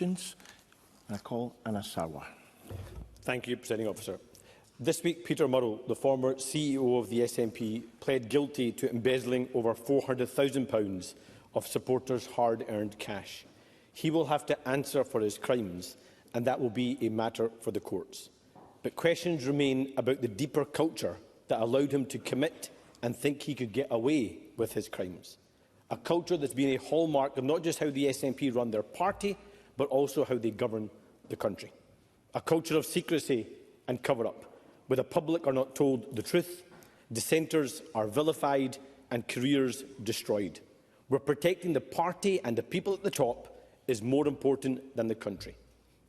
I call Anna Sarwar. Thank you, Presiding Officer. This week, Peter Murrell, the former CEO of the SNP, pled guilty to embezzling over £400,000 of supporters' hard-earned cash. He will have to answer for his crimes, and that will be a matter for the courts. But questions remain about the deeper culture that allowed him to commit and think he could get away with his crimes. A culture that's been a hallmark of not just how the SNP run their party, but also how they govern the country. A culture of secrecy and cover-up, where the public are not told the truth, dissenters are vilified and careers destroyed, where protecting the party and the people at the top is more important than the country.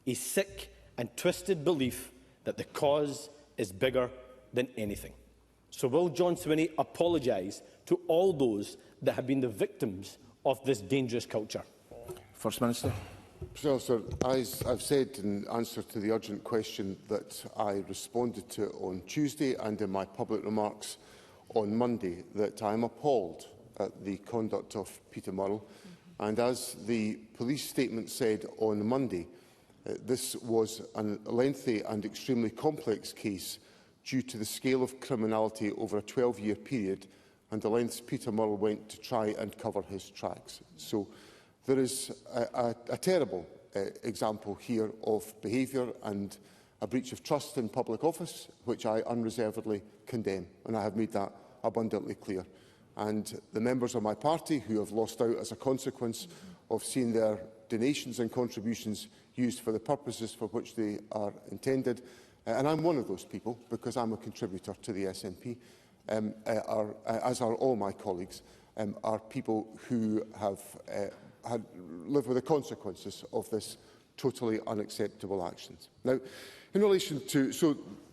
A sick and twisted belief that the cause is bigger than anything. So will John Swinney apologise to all those that have been the victims of this dangerous culture? First Minister. Sir, as I've said in answer to the urgent question that I responded to on Tuesday and in my public remarks on Monday, that I am appalled at the conduct of Peter Murrell. And as the police statement said on Monday, this was a lengthy and extremely complex case due to the scale of criminality over a 12-year period and the lengths Peter Murrell went to try and cover his tracks. So there is a terrible example here of behaviour and a breach of trust in public office, which I unreservedly condemn, and I have made that abundantly clear. And the members of my party who have lost out as a consequence of seeing their donations and contributions used for the purposes for which they are intended, and I'm one of those people because I'm a contributor to the SNP, as are all my colleagues, are people who have live with the consequences of this totally unacceptable actions. Now, in relation to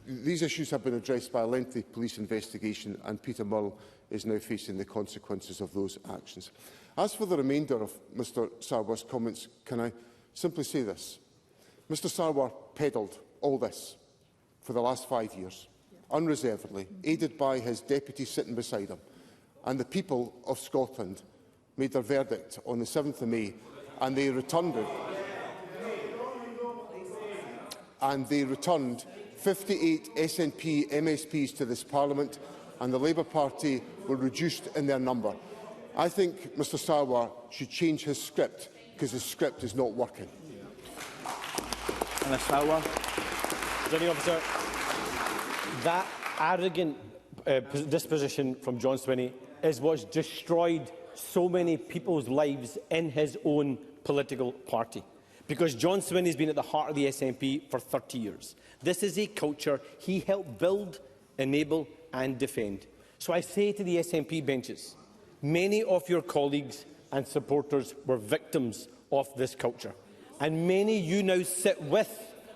these issues have been addressed by a lengthy police investigation, and Peter Murrell is now facing the consequences of those actions. As for the remainder of Mr Sarwar's comments, can I simply say this? Mr Sarwar peddled all this for the last 5 years, unreservedly, aided by his deputy sitting beside him, and the people of Scotland made their verdict on the 7th of May, and they returned it. And they returned 58 SNP MSPs to this Parliament, and the Labour Party were reduced in their number. I think Mr Sarwar should change his script, because his script is not working. Presiding Officer, that arrogant disposition from John Swinney is what's destroyed so many people's lives in his own political party. Because John Swinney has been at the heart of the SNP for 30 years. This is a culture he helped build, enable and defend. So I say to the SNP benches, many of your colleagues and supporters were victims of this culture. And many you now sit with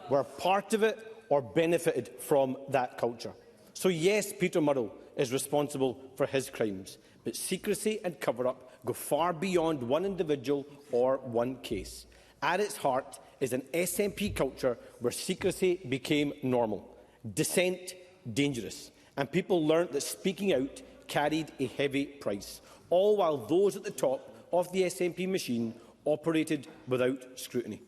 were part of it or benefited from that culture. So yes, Peter Murrell is responsible for his crimes. But secrecy and cover-up go far beyond one individual or one case. At its heart is an SNP culture where secrecy became normal, dissent dangerous, and people learnt that speaking out carried a heavy price, all while those at the top of the SNP machine operated without scrutiny.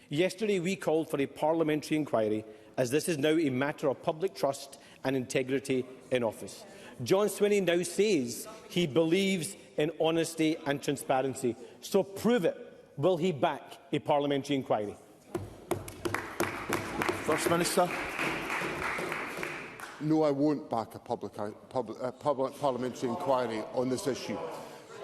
Yesterday we called for a parliamentary inquiry, as this is now a matter of public trust and integrity in office. John Swinney now says he believes in honesty and transparency. So prove it. Will he back a parliamentary inquiry? First Minister. No, I won't back a parliamentary inquiry on this issue.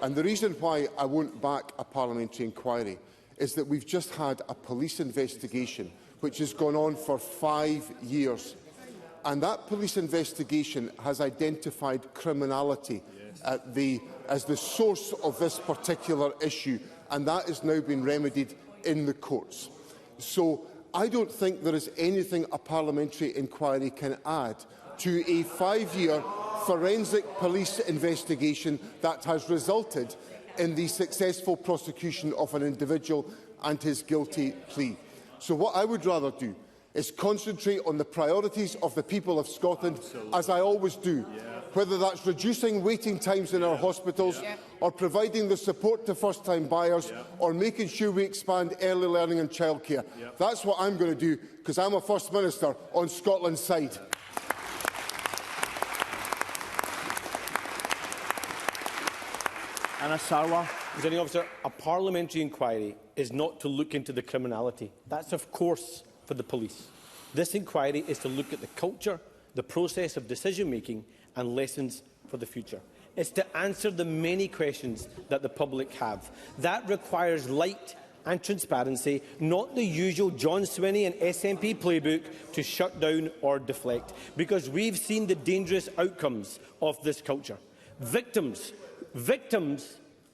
And the reason why I won't back a parliamentary inquiry is that we've just had a police investigation which has gone on for 5 years. And that police investigation has identified criminality as the source of this particular issue, and that has now been remedied in the courts. So I don't think there is anything a parliamentary inquiry can add to a 5-year forensic police investigation that has resulted in the successful prosecution of an individual and his guilty plea. So what I would rather do is concentrate on the priorities of the people of Scotland, as I always do, whether that's reducing waiting times in our hospitals, or providing the support to first-time buyers, or making sure we expand early learning and childcare. That's what I'm going to do, because I'm a First Minister on Scotland's side. Anna Sarwar. Presiding Officer, a parliamentary inquiry is not to look into the criminality. That's, of course, for the police. This inquiry is to look at the culture, the process of decision-making and lessons for the future. It's to answer the many questions that the public have. That requires light and transparency, not the usual John Swinney and SNP playbook to shut down or deflect, because we've seen the dangerous outcomes of this culture. Victims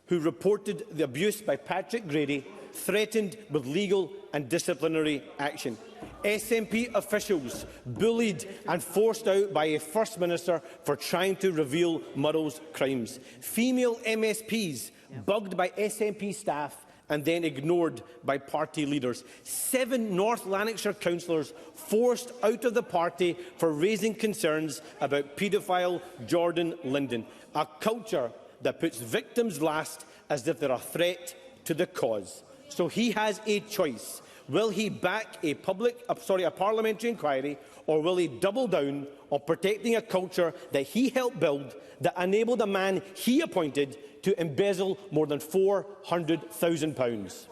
who reported the abuse by Patrick Grady threatened with legal and disciplinary action. SNP officials bullied and forced out by a First Minister for trying to reveal Murrell's crimes. Female MSPs bugged by SNP staff and then ignored by party leaders. 7 North Lanarkshire councillors forced out of the party for raising concerns about paedophile Jordan Linden. A culture that puts victims last as if they're a threat to the cause. So he has a choice. Will he back a parliamentary inquiry, or will he double down on protecting a culture that he helped build, that enabled a man he appointed to embezzle more than £400,000?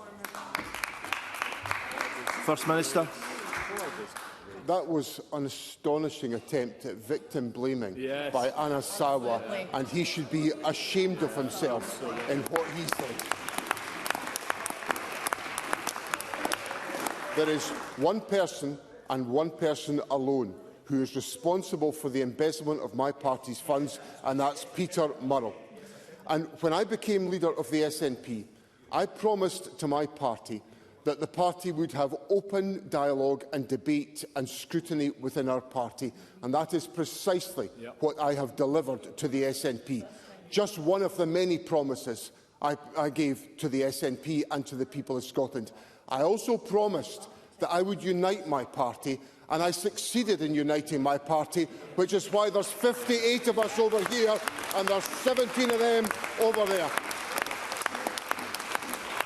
First Minister. That was an astonishing attempt at victim blaming by Anna Sarwar, and he should be ashamed of himself in what he said. There is one person and one person alone who is responsible for the embezzlement of my party's funds, and that's Peter Murrell. And when I became leader of the SNP, I promised to my party that the party would have open dialogue and debate and scrutiny within our party, and that is precisely what I have delivered to the SNP. Just one of the many promises I gave to the SNP and to the people of Scotland. I also promised that I would unite my party, and I succeeded in uniting my party, which is why there's 58 of us over here and there's 17 of them over there.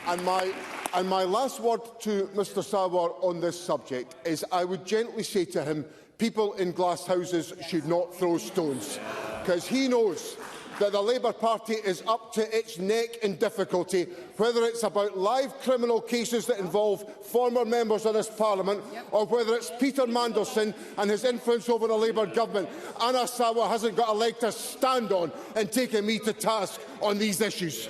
And my last word to Mr Sarwar on this subject is I would gently say to him, people in glass houses should not throw stones, because he knows that the Labour Party is up to its neck in difficulty, whether it's about live criminal cases that involve former members of this Parliament, or whether it's Peter Mandelson and his influence over the Labour government. Anna Sarwar hasn't got a leg to stand on in taking me to task on these issues.